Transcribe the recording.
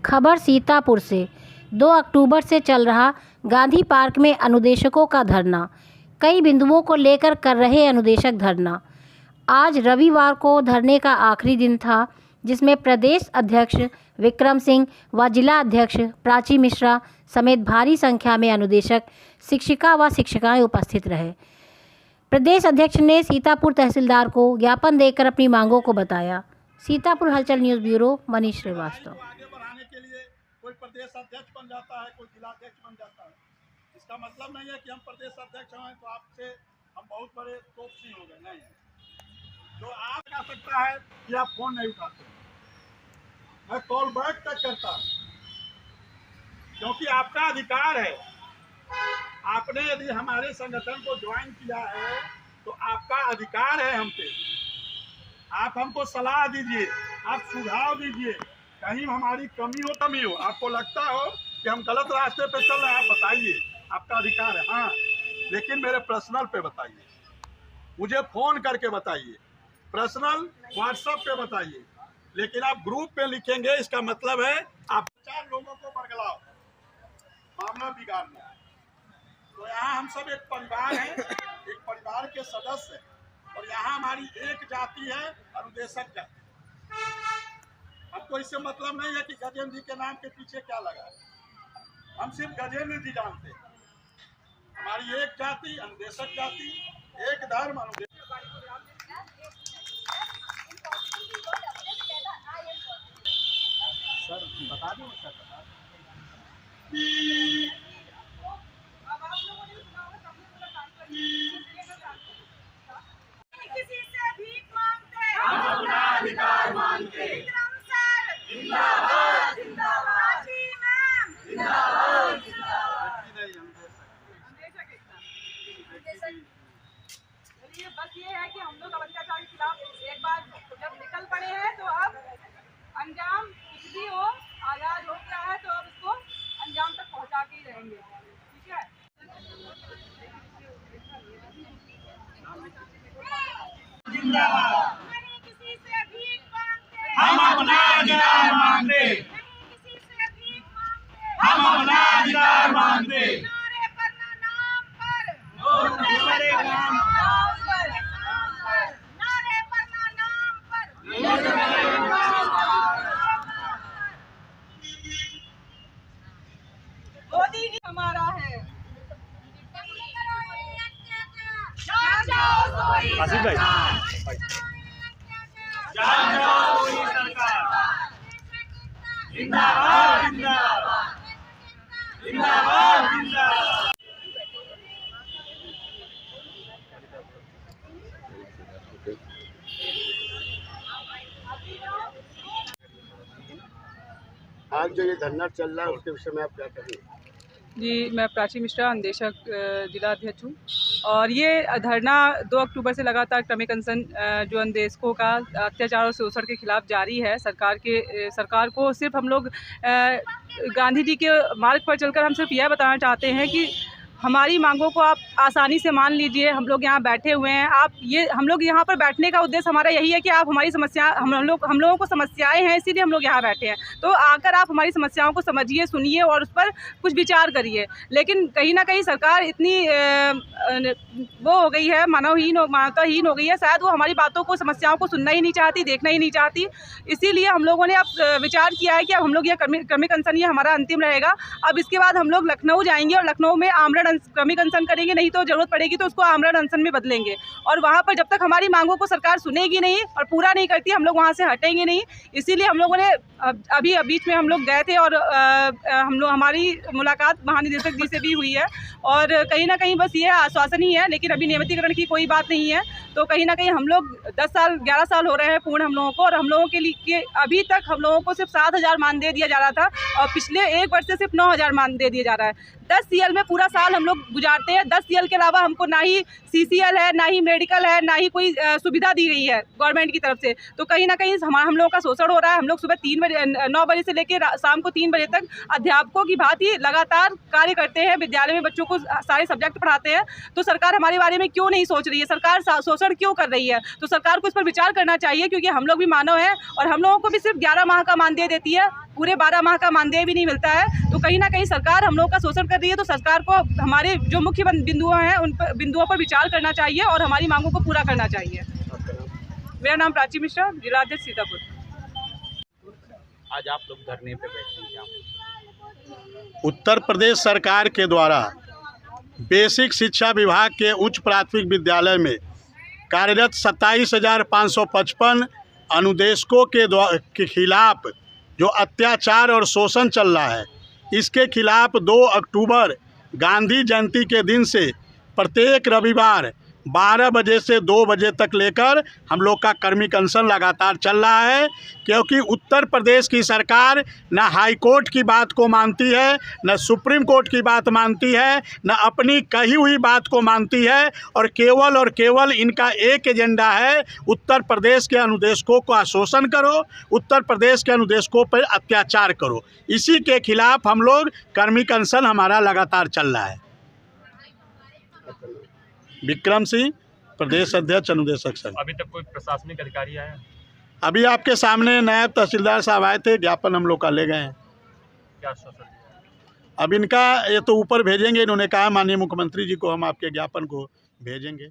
खबर सीतापुर से। 2 अक्टूबर से चल रहा गांधी पार्क में अनुदेशकों का धरना। कई बिंदुओं को लेकर कर रहे अनुदेशक धरना। आज रविवार को धरने का आखिरी दिन था, जिसमें प्रदेश अध्यक्ष विक्रम सिंह व जिला अध्यक्ष प्राची मिश्रा समेत भारी संख्या में अनुदेशक, शिक्षिका व शिक्षिकाएं उपस्थित रहे। प्रदेश अध्यक्ष ने सीतापुर तहसीलदार को ज्ञापन देकर अपनी मांगों को बताया। सीतापुर हलचल न्यूज़ ब्यूरो, मनीष श्रीवास्तव। आगे बढ़ाने के लिए कोई प्रदेश अध्यक्ष बन जाता है, कोई जिला अध्यक्ष बन जाता है। इसका मतलब नहीं है कि हम प्रदेश अध्यक्ष हैं तो आपसे हम बहुत बड़े तोपसी हो गए, नहीं। जो आप कह सकता है कि आप फोन नहीं उठाते, मैं कॉल बैक तक करता हूँ, क्योंकि आपका अधिकार है। आपने यदि हमारे संगठन को ज्वाइन किया है तो आपका अधिकार है हम पे। आप हमको सलाह दीजिए, आप सुझाव दीजिए, कहीं हमारी कमी हो, आपको लगता हो कि हम गलत रास्ते पे चल रहे हैं, आप बताइए, आपका अधिकार है। हाँ, लेकिन मेरे पर्सनल पे बताइए, मुझे फ़ोन करके बताइए, पर्सनल व्हाट्सएप पे बताइए। लेकिन आप ग्रुप पे लिखेंगे, इसका मतलब है आप 4 लोगों को बरगलाओ, मामला बिगाड़ना। तो यहाँ हम सब एक परिवार हैं, एक परिवार के सदस्य हैं, और यहाँ हमारी एक जाति है, अनुदेशक जाति। हमको इससे मतलब नहीं है कि गजेंद्र जी के नाम के पीछे क्या लगा है। हम सिर्फ गजेंद्र जी जानते हैं। हमारी एक जाति, अनुदेशक जाति, एक धर्म, अनुदेशक। सर बता दो, सर बता दो। किसी से भीख मांगते हम अपना अधिकार मांगते। विक्रम सर जिंदाबाद, जिंदाबाद। प्राची मैम जिंदाबाद, चलिए, बस ये है कि हम लोग अब अत्याचार के खिलाफ एक बार जब निकल पड़े हैं तो अब अंजाम कुछ भी हो, आजाद हो गया है तो अब इसको अंजाम तक पहुंचा के ही रहेंगे। ठीक है। जिंदाबाद। नहीं किसी से भीख मांगते, हम अपना अधिकार मांगते। नहीं किसी से भीख मांगते, हम अपना अधिकार मांगते। नारे पर ना नाम पर, वोट हमारे काम नारे पर ना नाम पर, वोट हमारे मोदी जी हमारा है। जाओ सोई सरकार, जाओ कोई सरकार। जिंदाबाद, जिंदाबाद, जिंदाबाद, जिंदाबाद। आज जो ये धरना चल रहा है उसके विषय में आप क्या कहेंगे? जी, मैं प्राची मिश्रा, अनुदेशक जिला अध्यक्ष हूँ। और ये धरना 2 अक्टूबर से लगातार क्रमिक अनशन जो अनुदेशकों का अत्याचार और शोषण के खिलाफ जारी है। सरकार को सिर्फ हम लोग गांधी जी के मार्ग पर चलकर हम सिर्फ यह बताना चाहते हैं कि हमारी मांगों को आप आसानी से मान लीजिए। हम लोग यहाँ बैठे हुए हैं, हम लोग यहाँ पर बैठने का उद्देश्य हमारा यही है कि आप हमारी समस्या, हम लोगों को समस्याएं हैं, इसीलिए हम लोग यहाँ बैठे हैं। तो आकर आप हमारी समस्याओं को समझिए, सुनिए और उस पर कुछ विचार करिए। लेकिन कहीं ना कहीं सरकार इतनी वो हो गई है, मानवताहीन हो गई है। शायद वो हमारी बातों को, समस्याओं को सुनना ही नहीं चाहती, देखना ही नहीं चाहती। इसीलिए हम लोगों ने अब विचार किया है कि अब हम लोग यह क्रमिक अनशन ये हमारा अंतिम रहेगा। अब इसके बाद हम लोग लखनऊ जाएंगे और लखनऊ में आमरण क्रमिक अनशन करेंगे, नहीं तो जरूरत पड़ेगी तो उसको आमरण अनशन में बदलेंगे। और वहाँ पर जब तक हमारी मांगों को सरकार सुनेगी नहीं और पूरा नहीं करती, हम लोग वहाँ से हटेंगे नहीं। इसीलिए हम लोगों ने अभी बीच में हम लोग गए थे और हमारी मुलाकात महानिदेशक जी से भी हुई है। और कहीं ना कहीं बस ये आश्वासन ही है, लेकिन अभी नियमितीकरण की कोई बात नहीं है। तो कहीं ना कहीं हम लोग 11 साल हो रहे हैं पूर्ण हम लोगों को, और हम लोगों के लिए अभी तक हम लोगों को सिर्फ 7,000 मानदेय दिया जा रहा था, और पिछले 1 वर्ष से सिर्फ 9,000 मानदेय दिया जा रहा है। 10 CL में पूरा साल हम लोग गुजारते हैं। 10 CL के अलावा हमको ना ही CCL है, ना ही मेडिकल है, ना ही कोई सुविधा दी गई है गवर्नमेंट की तरफ से। तो कहीं ना कहीं हम लोगों का शोषण हो रहा है। हम लोग सुबह 9 बजे से लेकर शाम को 3 बजे तक अध्यापकों की भांति लगातार कार्य करते हैं, विद्यालय में बच्चों को सारे सब्जेक्ट पढ़ाते हैं। तो सरकार हमारे बारे में क्यों नहीं सोच रही है? सरकार शोषण क्यों कर रही है। तो सरकार को इस पर विचार करना चाहिए, क्योंकि हम लोग भी मानव हैं और हम लोगों को भी सिर्फ 11 माह का मानदेय देती है, पूरे 12 माह का मानदेय भी नहीं मिलता है। तो कहीं ना कहीं सरकार हम लोगों का शोषण कर रही है। तो सरकार को हमारे जो मुख्य बिंदुओं हैं उन पर बिंदुओं पर विचार करना चाहिए और हमारी मांगों को पूरा करना चाहिए। मेरा नाम प्राची मिश्रा, जिला अध्यक्ष सीतापुर। आज आप लोग धरने पे बैठे हैं? उत्तर प्रदेश सरकार के द्वारा बेसिक शिक्षा विभाग के उच्च प्राथमिक विद्यालय में कार्यरत 27,555 अनुदेशकों के खिलाफ जो अत्याचार और शोषण चल रहा है, इसके खिलाफ 2 अक्टूबर गांधी जयंती के दिन से प्रत्येक रविवार 12 बजे से 2 बजे तक लेकर हम लोग का कर्मिक अनशन लगातार चल रहा है, क्योंकि उत्तर प्रदेश की सरकार न हाई कोर्ट की बात को मानती है, न सुप्रीम कोर्ट की बात मानती है, न अपनी कही हुई बात को मानती है, और केवल इनका एक एजेंडा है, उत्तर प्रदेश के अनुदेशकों का शोषण करो, उत्तर प्रदेश के अनुदेशकों पर अत्याचार करो। इसी के खिलाफ हम लोग कर्मिक अनशन हमारा लगातार चल रहा है। विक्रम सिंह, प्रदेश अध्यक्ष अनुदेशक संघ। अभी तक कोई प्रशासनिक अधिकारी आया? अभी आपके सामने नायब तहसीलदार साहब आए थे, ज्ञापन हम लोग का ले गए हैं। क्या आश्वासन दिया? अब इनका ये तो ऊपर भेजेंगे, इन्होंने कहा माननीय मुख्यमंत्री जी को हम आपके ज्ञापन को भेजेंगे।